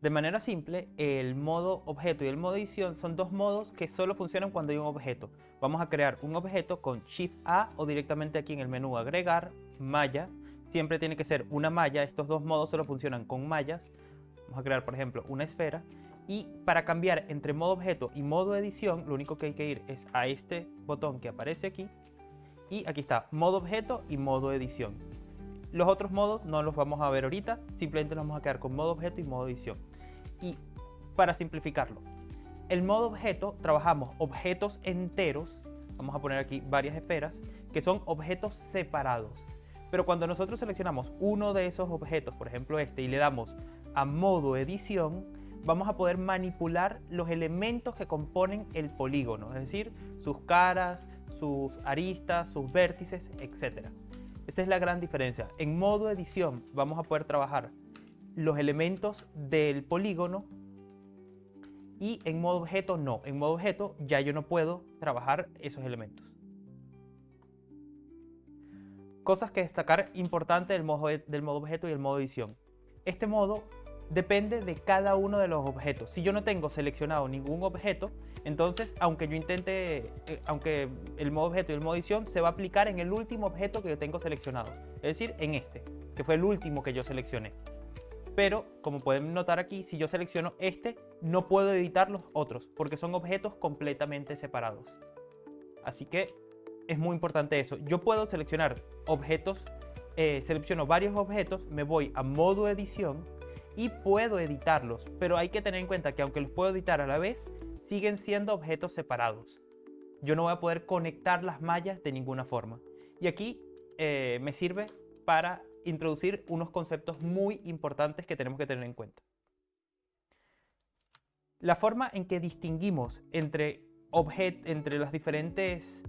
De manera simple, el modo objeto y el modo edición son dos modos que solo funcionan cuando hay un objeto. Vamos a crear un objeto con Shift A o directamente aquí en el menú agregar, malla. Siempre tiene que ser una malla, estos dos modos solo funcionan con mallas. Vamos a crear, por ejemplo, una esfera. Y para cambiar entre modo objeto y modo edición, lo único que hay que ir es a este botón que aparece aquí. Y aquí está, modo objeto y modo edición. Los otros modos no los vamos a ver ahorita, simplemente nos vamos a quedar con modo objeto y modo edición. Y para simplificarlo, el modo objeto trabajamos objetos enteros, vamos a poner aquí varias esferas, que son objetos separados. Pero cuando nosotros seleccionamos uno de esos objetos, por ejemplo este, y le damos a modo edición, vamos a poder manipular los elementos que componen el polígono, es decir, sus caras, sus aristas, sus vértices, etc. Esa es la gran diferencia. En modo edición vamos a poder trabajar los elementos del polígono y en modo objeto no. En modo objeto ya yo no puedo trabajar esos elementos. Cosas que destacar importante del modo objeto y el modo edición. Este modo depende de cada uno de los objetos. Si yo no tengo seleccionado ningún objeto, entonces aunque yo intente, aunque el modo objeto y el modo edición se va a aplicar en el último objeto que yo tengo seleccionado, es decir, en este, que fue el último que yo seleccioné. Pero como pueden notar aquí, si yo selecciono este, no puedo editar los otros porque son objetos completamente separados. Así que es muy importante eso. Yo puedo seleccionar objetos, selecciono varios objetos, me voy a modo edición y puedo editarlos, pero hay que tener en cuenta que aunque los puedo editar a la vez, siguen siendo objetos separados. Yo no voy a poder conectar las mallas de ninguna forma. Y aquí me sirve para introducir unos conceptos muy importantes que tenemos que tener en cuenta. La forma en que distinguimos entre las diferentes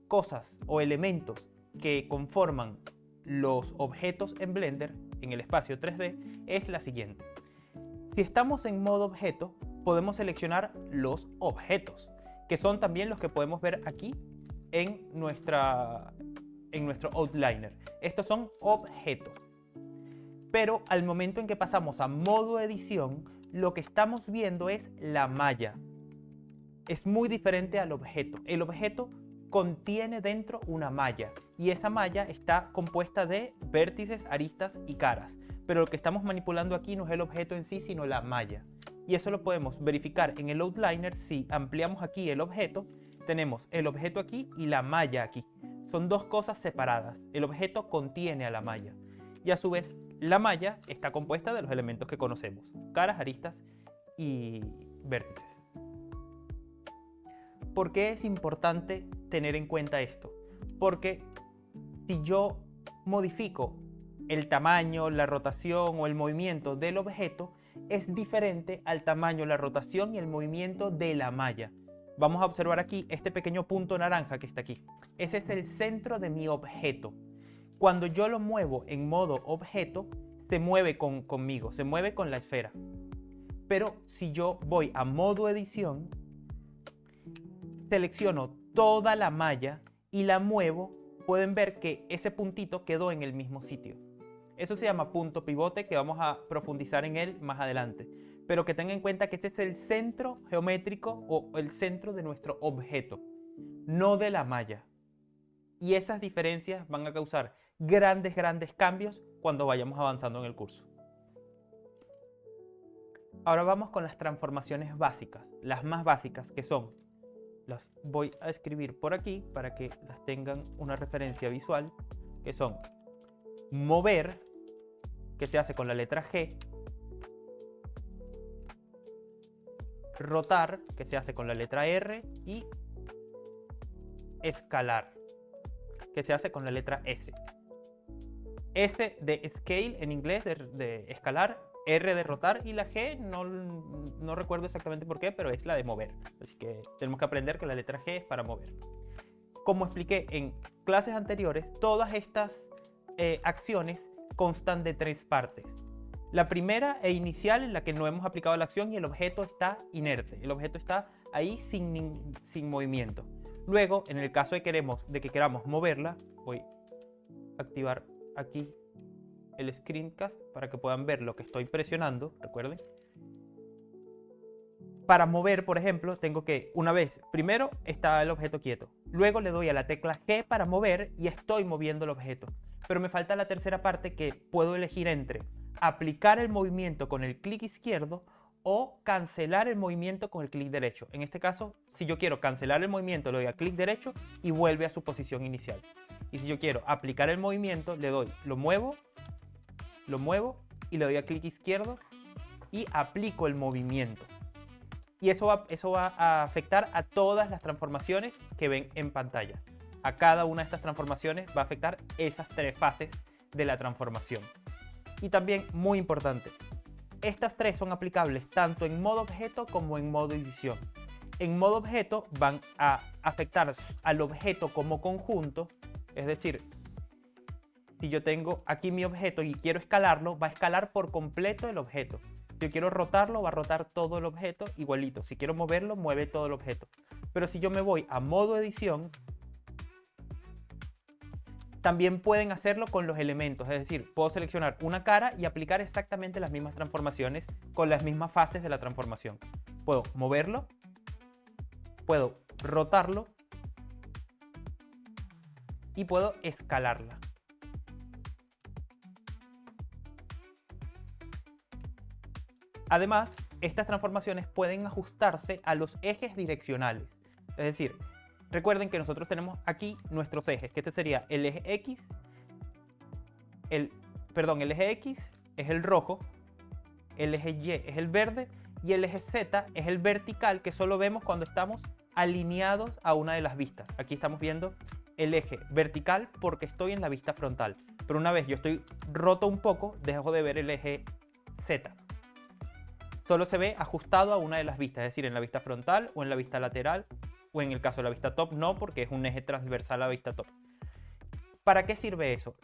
cosas o elementos que conforman los objetos en Blender, en el espacio 3D, es la siguiente. Si estamos en modo objeto, podemos seleccionar los objetos, que son también los que podemos ver aquí en nuestro outliner. Estos son objetos. Pero al momento en que pasamos a modo edición, lo que estamos viendo es la malla. Es muy diferente al objeto. El objeto contiene dentro una malla y esa malla está compuesta de vértices, aristas y caras. Pero lo que estamos manipulando aquí no es el objeto en sí, sino la malla. Y eso lo podemos verificar en el outliner si ampliamos aquí el objeto. Tenemos el objeto aquí y la malla aquí. Son dos cosas separadas. El objeto contiene a la malla. Y a su vez, la malla está compuesta de los elementos que conocemos: caras, aristas y vértices. ¿Por qué es importante tener en cuenta esto? Porque si yo modifico el tamaño, la rotación o el movimiento del objeto, es diferente al tamaño, la rotación y el movimiento de la malla. Vamos a observar aquí este pequeño punto naranja que está aquí. Ese es el centro de mi objeto. Cuando yo lo muevo en modo objeto, se mueve conmigo, se mueve con la esfera. Pero si yo voy a modo edición, selecciono toda la malla y la muevo, pueden ver que ese puntito quedó en el mismo sitio. Eso se llama punto pivote, que vamos a profundizar en él más adelante. Pero que tengan en cuenta que ese es el centro geométrico o el centro de nuestro objeto, no de la malla. Y esas diferencias van a causar grandes cambios cuando vayamos avanzando en el curso. Ahora vamos con las transformaciones básicas, las más básicas, que son, las voy a escribir por aquí para que las tengan una referencia visual, que son mover, que se hace con la letra G, rotar, que se hace con la letra R, y escalar, que se hace con la letra S. S de scale en inglés, de escalar, R de rotar, y la G no recuerdo exactamente por qué, pero es la de mover. Así que tenemos que aprender que la letra G es para mover. Como expliqué en clases anteriores, todas estas acciones constan de tres partes. La primera e inicial, en la que no hemos aplicado la acción y el objeto está inerte. El objeto está ahí sin movimiento. Luego, en el caso de que queramos moverla, voy a activar aquí el screencast para que puedan ver lo que estoy presionando, recuerden. Para mover, por ejemplo, tengo que, una vez, primero está el objeto quieto, luego le doy a la tecla G para mover y estoy moviendo el objeto. Pero me falta la tercera parte, que puedo elegir entre aplicar el movimiento con el clic izquierdo o cancelar el movimiento con el clic derecho. En este caso, si yo quiero cancelar el movimiento, le doy a clic derecho y vuelve a su posición inicial. Y si yo quiero aplicar el movimiento, le doy, lo muevo y le doy a clic izquierdo y aplico el movimiento. Y eso va a afectar a todas las transformaciones que ven en pantalla. A cada una de estas transformaciones va a afectar esas tres fases de la transformación. Y también, muy importante, estas tres son aplicables tanto en modo objeto como en modo edición. En modo objeto van a afectar al objeto como conjunto, es decir, si yo tengo aquí mi objeto y quiero escalarlo, va a escalar por completo el objeto. Si yo quiero rotarlo, va a rotar todo el objeto igualito. Si quiero moverlo, mueve todo el objeto. Pero si yo me voy a modo edición, también pueden hacerlo con los elementos. Es decir, puedo seleccionar una cara y aplicar exactamente las mismas transformaciones con las mismas fases de la transformación. Puedo moverlo, puedo rotarlo y puedo escalarla. Además, estas transformaciones pueden ajustarse a los ejes direccionales. Es decir, recuerden que nosotros tenemos aquí nuestros ejes, que este sería el eje X, el eje X es el rojo, el eje Y es el verde y el eje Z es el vertical, que solo vemos cuando estamos alineados a una de las vistas. Aquí estamos viendo el eje vertical porque estoy en la vista frontal, pero una vez yo estoy roto un poco, dejo de ver el eje Z. Solo se ve ajustado a una de las vistas, es decir, en la vista frontal o en la vista lateral, o en el caso de la vista top no, porque es un eje transversal a la vista top. ¿Para qué sirve eso?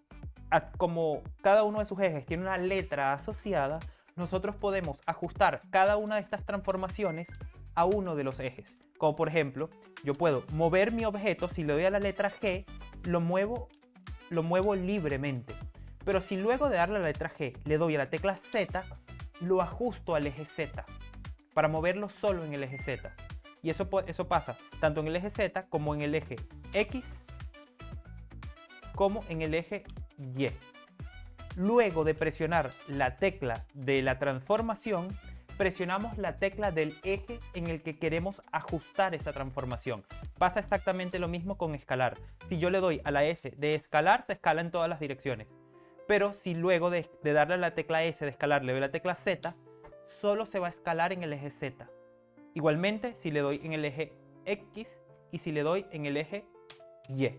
Como cada uno de sus ejes tiene una letra asociada, nosotros podemos ajustar cada una de estas transformaciones a uno de los ejes. Como por ejemplo, yo puedo mover mi objeto, si le doy a la letra G, lo muevo libremente. Pero si luego de darle a la letra G le doy a la tecla Z, lo ajusto al eje Z, para moverlo solo en el eje Z. Y eso pasa tanto en el eje Z como en el eje X, como en el eje Y. Luego de presionar la tecla de la transformación, presionamos la tecla del eje en el que queremos ajustar esa transformación. Pasa exactamente lo mismo con escalar. Si yo le doy a la S de escalar, se escala en todas las direcciones. Pero si luego de darle a la tecla S de escalar le doy la tecla Z, solo se va a escalar en el eje Z. Igualmente si le doy en el eje X y si le doy en el eje Y.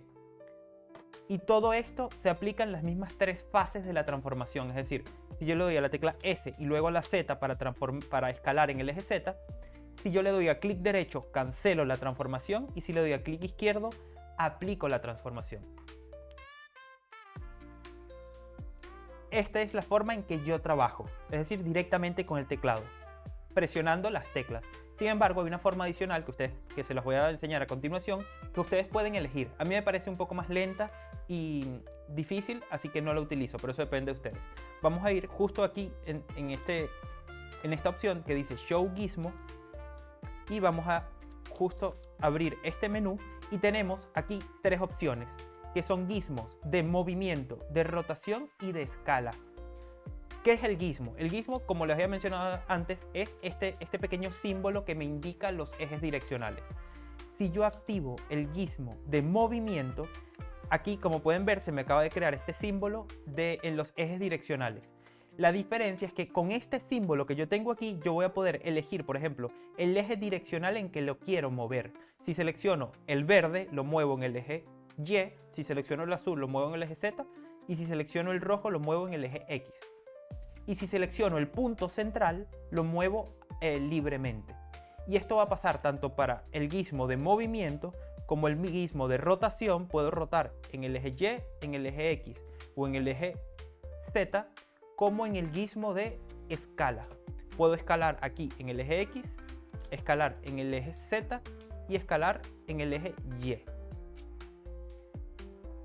Y todo esto se aplica en las mismas tres fases de la transformación. Es decir, si yo le doy a la tecla S y luego a la Z para escalar en el eje Z, si yo le doy a clic derecho, cancelo la transformación, y si le doy a clic izquierdo, aplico la transformación. Esta es la forma en que yo trabajo, es decir, directamente con el teclado, presionando las teclas. Sin embargo, hay una forma adicional que se las voy a enseñar a continuación, que ustedes pueden elegir. A mí me parece un poco más lenta y difícil, así que no la utilizo, pero eso depende de ustedes. Vamos a ir justo aquí en esta opción que dice Show Gizmo, y vamos a justo abrir este menú y tenemos aquí tres opciones, que son gizmos de movimiento, de rotación y de escala. ¿Qué es el gizmo? El gizmo, como les había mencionado antes, es este pequeño símbolo que me indica los ejes direccionales. Si yo activo el gizmo de movimiento, aquí como pueden ver se me acaba de crear este símbolo en los ejes direccionales. La diferencia es que con este símbolo que yo tengo aquí, yo voy a poder elegir, por ejemplo, el eje direccional en que lo quiero mover. Si selecciono el verde, lo muevo en el eje Y, si selecciono el azul lo muevo en el eje Z, y si selecciono el rojo lo muevo en el eje X. Y si selecciono el punto central lo muevo libremente. Y esto va a pasar tanto para el gizmo de movimiento como el gizmo de rotación. Puedo rotar en el eje Y, en el eje X o en el eje Z, como en el gizmo de escala. Puedo escalar aquí en el eje X, escalar en el eje Z y escalar en el eje Y.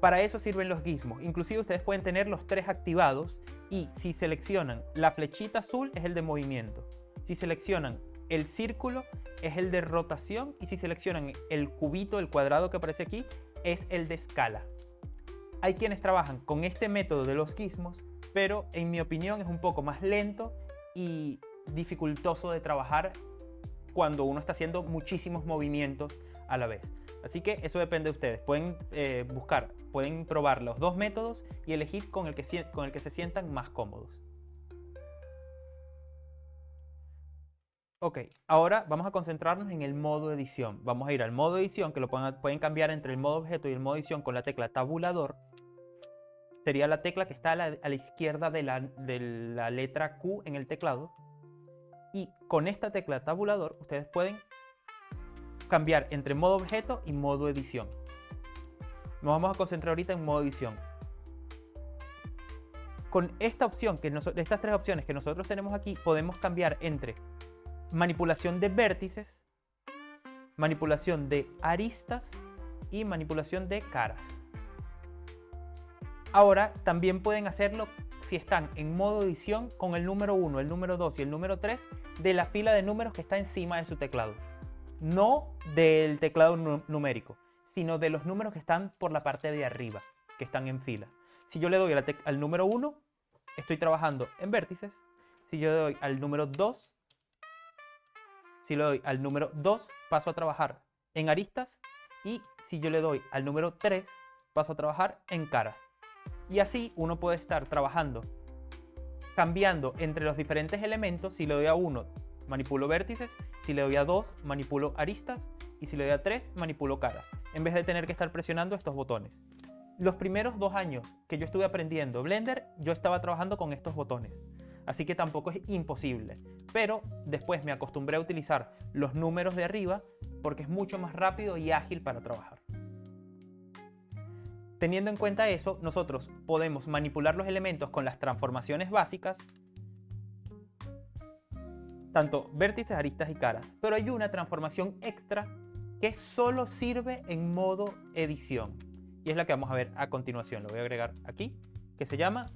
Para eso sirven los gizmos. Inclusive ustedes pueden tener los tres activados, y si seleccionan la flechita azul es el de movimiento. Si seleccionan el círculo es el de rotación y si seleccionan el cubito, el cuadrado que aparece aquí, es el de escala. Hay quienes trabajan con este método de los gizmos, pero en mi opinión es un poco más lento y dificultoso de trabajar cuando uno está haciendo muchísimos movimientos a la vez. Así que eso depende de ustedes. Pueden pueden probar los dos métodos y elegir con el que se sientan más cómodos. Ok, ahora vamos a concentrarnos en el modo edición. Vamos a ir al modo edición, que lo pueden cambiar entre el modo objeto y el modo edición con la tecla tabulador. Sería la tecla que está a la izquierda de la letra Q en el teclado. Y con esta tecla tabulador ustedes pueden cambiar entre modo objeto y modo edición. Nos vamos a concentrar ahorita en modo edición. Con esta opción, estas tres opciones que nosotros tenemos aquí, podemos cambiar entre manipulación de vértices, manipulación de aristas y manipulación de caras. Ahora también pueden hacerlo si están en modo edición con el número 1, el número 2 y el número 3 de la fila de números que está encima de su teclado. No del teclado numérico, sino de los números que están por la parte de arriba, que están en fila. Si yo le doy al número 1, estoy trabajando en vértices. Si yo le doy al número 2, paso a trabajar en aristas. Y si yo le doy al número 3, paso a trabajar en caras. Y así uno puede estar trabajando, cambiando entre los diferentes elementos. Si le doy a 1, manipulo vértices. Si le doy a 2, manipulo aristas. Y si le doy a 3, manipulo caras. En vez de tener que estar presionando estos botones. Los primeros 2 años que yo estuve aprendiendo Blender, yo estaba trabajando con estos botones. Así que tampoco es imposible. Pero después me acostumbré a utilizar los números de arriba porque es mucho más rápido y ágil para trabajar. Teniendo en cuenta eso, nosotros podemos manipular los elementos con las transformaciones básicas, tanto vértices, aristas y caras. Pero hay una transformación extra que solo sirve en modo edición. Y es la que vamos a ver a continuación. Lo voy a agregar aquí, que se llama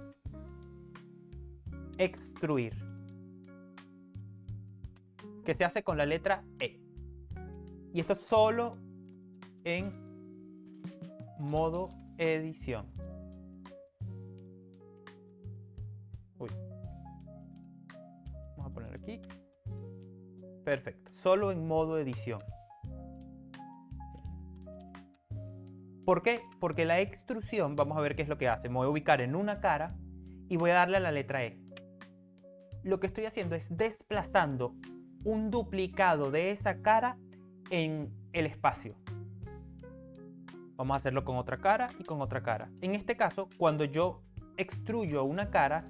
extruir, que se hace con la letra E. Y esto solo en modo edición. Vamos a poner aquí. Perfecto, solo en modo edición. ¿Por qué? Porque la extrusión, vamos a ver qué es lo que hace. Me voy a ubicar en una cara y voy a darle a la letra E. Lo que estoy haciendo es desplazando un duplicado de esa cara en el espacio. Vamos a hacerlo con otra cara y con otra cara. En este caso, cuando yo extruyo una cara,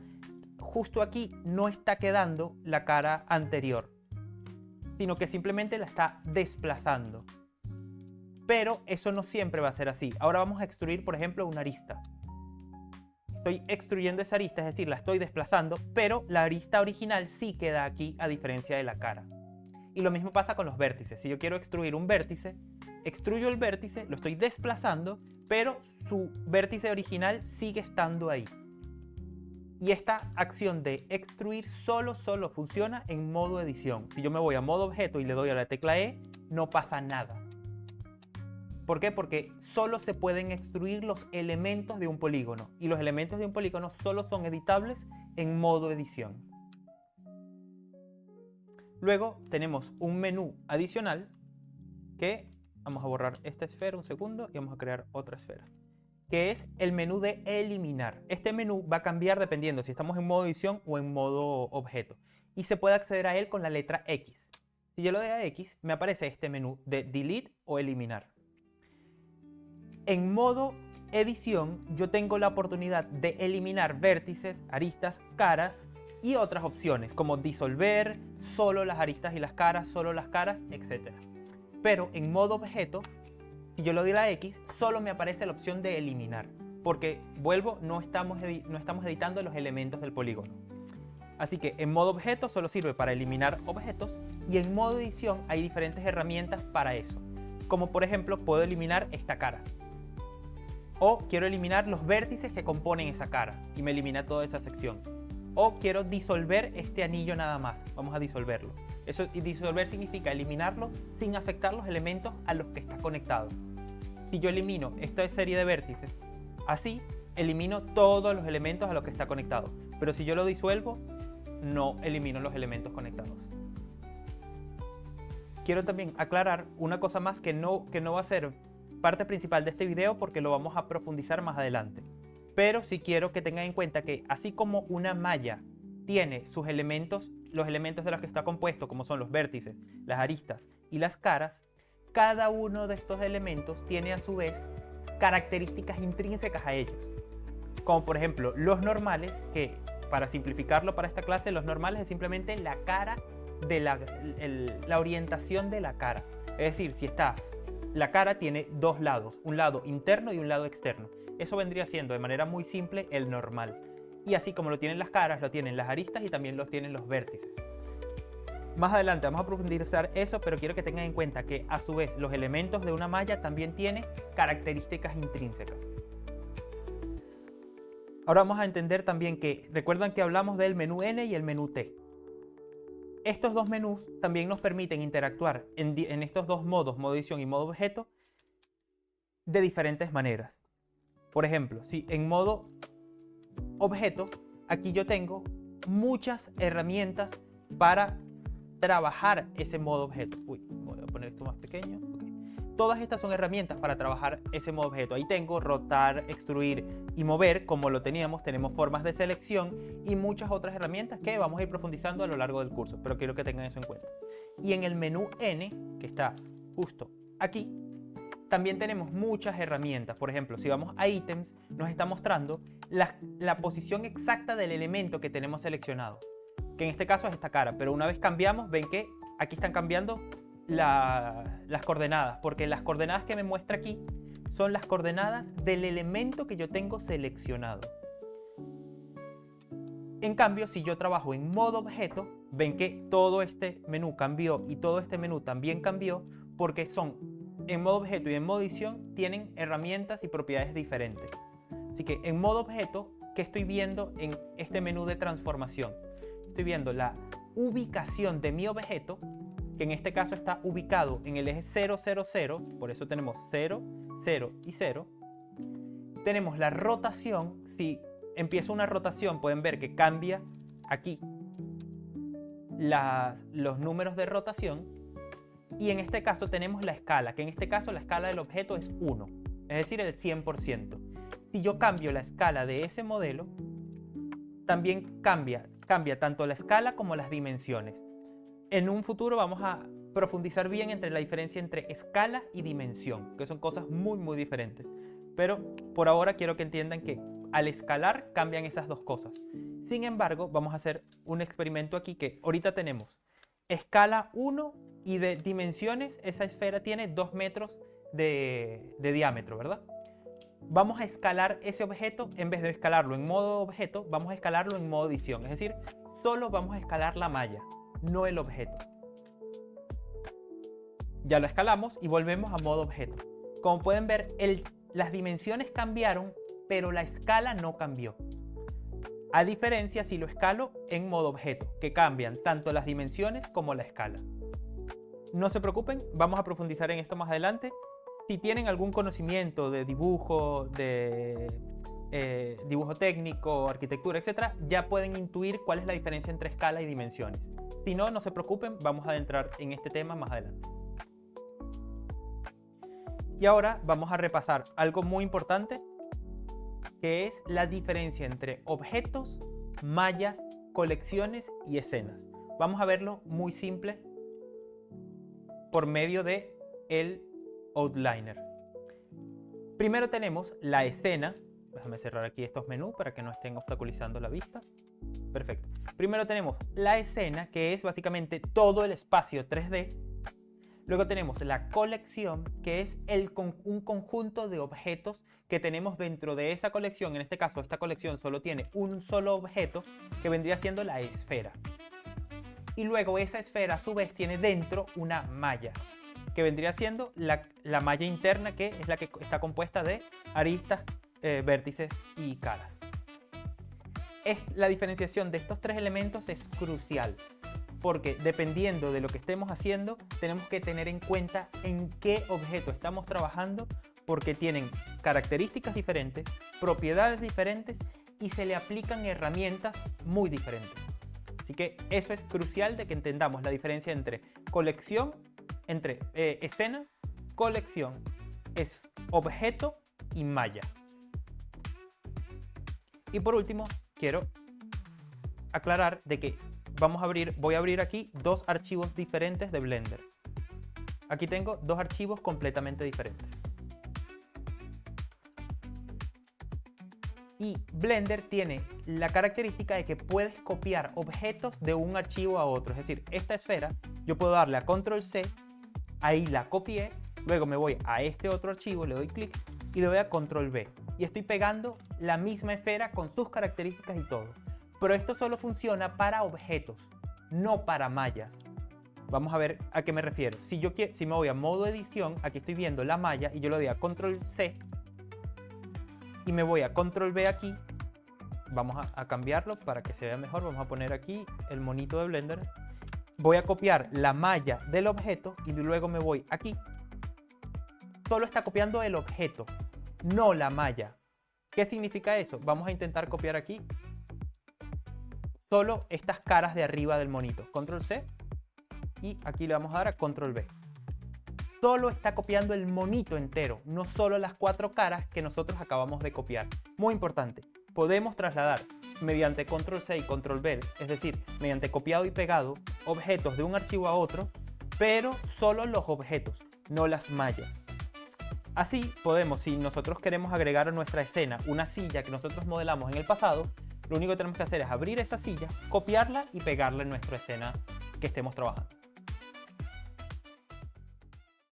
justo aquí no está quedando la cara anterior, sino que simplemente la está desplazando. Pero eso no siempre va a ser así. Ahora vamos a extruir, por ejemplo, una arista. Estoy extruyendo esa arista, es decir, la estoy desplazando, pero la arista original sí queda aquí a diferencia de la cara. Y lo mismo pasa con los vértices. Si yo quiero extruir un vértice, extruyo el vértice, lo estoy desplazando, pero su vértice original sigue estando ahí. Y esta acción de extruir solo funciona en modo edición. Si yo me voy a modo objeto y le doy a la tecla E, no pasa nada. ¿Por qué? Porque solo se pueden extruir los elementos de un polígono. Y los elementos de un polígono solo son editables en modo edición. Luego tenemos un menú adicional que vamos a borrar esta esfera un segundo y vamos a crear otra esfera, que es el menú de eliminar. Este menú va a cambiar dependiendo si estamos en modo edición o en modo objeto. Y se puede acceder a él con la letra X. Si yo le doy a X, me aparece este menú de delete o eliminar. En modo edición, yo tengo la oportunidad de eliminar vértices, aristas, caras y otras opciones como disolver, solo las aristas y las caras, solo las caras, etc. Pero en modo objeto, si yo le doy a la X, solo me aparece la opción de eliminar, porque vuelvo, no estamos editando los elementos del polígono. Así que en modo objeto solo sirve para eliminar objetos y en modo edición hay diferentes herramientas para eso. Como por ejemplo, puedo eliminar esta cara. O quiero eliminar los vértices que componen esa cara y me elimina toda esa sección. O quiero disolver este anillo nada más. Vamos a disolverlo. Eso, y disolver significa eliminarlo sin afectar los elementos a los que está conectado. Si yo elimino esta serie de vértices así, elimino todos los elementos a los que está conectado. Pero si yo lo disuelvo, no elimino los elementos conectados. Quiero también aclarar una cosa más que no va a ser parte principal de este video porque lo vamos a profundizar más adelante. Pero sí quiero que tengan en cuenta que así como una malla tiene sus elementos, los elementos de los que está compuesto, como son los vértices, las aristas y las caras, cada uno de estos elementos tiene a su vez características intrínsecas a ellos. Como por ejemplo los normales, que para simplificarlo para esta clase, los normales es simplemente la cara de la orientación de la cara. Es decir, si está, la cara tiene dos lados, un lado interno y un lado externo. Eso vendría siendo de manera muy simple el normal. Y así como lo tienen las caras, lo tienen las aristas y también lo tienen los vértices. Más adelante vamos a profundizar eso, pero quiero que tengan en cuenta que a su vez los elementos de una malla también tienen características intrínsecas. Ahora vamos a entender también que, recuerdan que hablamos del menú N y el menú T. Estos dos menús también nos permiten interactuar en estos dos modos, modo edición y modo objeto, de diferentes maneras. Por ejemplo, si en modo objeto, aquí yo tengo muchas herramientas para trabajar ese modo objeto. Uy, voy a poner esto más pequeño. Okay. Todas estas son herramientas para trabajar ese modo objeto. Ahí tengo rotar, extruir y mover, como lo teníamos. Tenemos formas de selección y muchas otras herramientas que vamos a ir profundizando a lo largo del curso, pero quiero que tengan eso en cuenta. Y en el menú N, que está justo aquí, también tenemos muchas herramientas. Por ejemplo, si vamos a ítems, nos está mostrando la posición exacta del elemento que tenemos seleccionado, que en este caso es esta cara, pero una vez cambiamos, ven que aquí están cambiando las coordenadas, porque las coordenadas que me muestra aquí son las coordenadas del elemento que yo tengo seleccionado. En cambio, si yo trabajo en modo objeto, ven que todo este menú cambió y todo este menú también cambió, porque son en modo objeto y en modo edición tienen herramientas y propiedades diferentes. Así que en modo objeto, ¿qué estoy viendo en este menú de transformación? Estoy viendo la ubicación de mi objeto, que en este caso está ubicado en el eje 0, 0, 0, por eso tenemos 0, 0 y 0. Tenemos la rotación. Si empiezo una rotación, pueden ver que cambia aquí los números de rotación. Y en este caso tenemos la escala, que en este caso la escala del objeto es 1, es decir, el 100%. Si yo cambio la escala de ese modelo, también cambia tanto la escala como las dimensiones. En un futuro vamos a profundizar bien entre la diferencia entre escala y dimensión, que son cosas muy muy diferentes. Pero por ahora quiero que entiendan que al escalar cambian esas dos cosas. Sin embargo, vamos a hacer un experimento aquí que ahorita tenemos escala 1 y de dimensiones, esa esfera tiene 2 metros de diámetro, ¿verdad? Vamos a escalar ese objeto, en vez de escalarlo en modo objeto, vamos a escalarlo en modo edición. Es decir, solo vamos a escalar la malla, no el objeto. Ya lo escalamos y volvemos a modo objeto. Como pueden ver, las dimensiones cambiaron, pero la escala no cambió. A diferencia si lo escalo en modo objeto, que cambian tanto las dimensiones como la escala. No se preocupen, vamos a profundizar en esto más adelante. Si tienen algún conocimiento de dibujo, dibujo técnico, arquitectura, etc., ya pueden intuir cuál es la diferencia entre escala y dimensiones. Si no, no se preocupen, vamos a adentrar en este tema más adelante. Y ahora vamos a repasar algo muy importante, que es la diferencia entre objetos, mallas, colecciones y escenas. Vamos a verlo muy simple por medio de el outliner. Primero tenemos la escena. Déjame cerrar aquí estos menús para que no estén obstaculizando la vista. Perfecto. Primero tenemos la escena, que es básicamente todo el espacio 3D. Luego tenemos la colección, que es un conjunto de objetos que tenemos dentro de esa colección. En este caso, esta colección solo tiene un solo objeto, que vendría siendo la esfera. Y luego esa esfera a su vez tiene dentro una malla, que vendría siendo la malla interna, que es la que está compuesta de aristas, vértices y caras. La diferenciación de estos tres elementos es crucial. porque dependiendo de lo que estemos haciendo, tenemos que tener en cuenta en qué objeto estamos trabajando, porque tienen características diferentes, propiedades diferentes y se le aplican herramientas muy diferentes. Así que eso es crucial de que entendamos la diferencia entre colección, entre escena, colección, es objeto y malla. Y por último, quiero aclarar de que voy a abrir aquí dos archivos diferentes de Blender. Aquí tengo dos archivos completamente diferentes. Y Blender tiene la característica de que puedes copiar objetos de un archivo a otro. Es decir, esta esfera, yo puedo darle a Control C, ahí la copié, luego me voy a este otro archivo, le doy clic y le doy a Control V. Y estoy pegando la misma esfera con sus características y todo. Pero esto solo funciona para objetos, no para mallas. Vamos a ver a qué me refiero. Si me voy a modo edición, aquí estoy viendo la malla y yo le doy a Control C y me voy a Control V aquí. Vamos a cambiarlo para que se vea mejor. Vamos a poner aquí el monito de Blender. Voy a copiar la malla del objeto y luego me voy aquí. Solo está copiando el objeto, no la malla. ¿Qué significa eso? Vamos a intentar copiar aquí solo estas caras de arriba del monito. Control C y aquí le vamos a dar a Control V. Solo está copiando el monito entero, no solo las 4 caras que nosotros acabamos de copiar. Muy importante, podemos trasladar mediante Control C y Control V, es decir, mediante copiado y pegado, objetos de un archivo a otro, pero solo los objetos, no las mallas. Así podemos, si nosotros queremos agregar a nuestra escena una silla que nosotros modelamos en el pasado, lo único que tenemos que hacer es abrir esa silla, copiarla y pegarla en nuestra escena que estemos trabajando.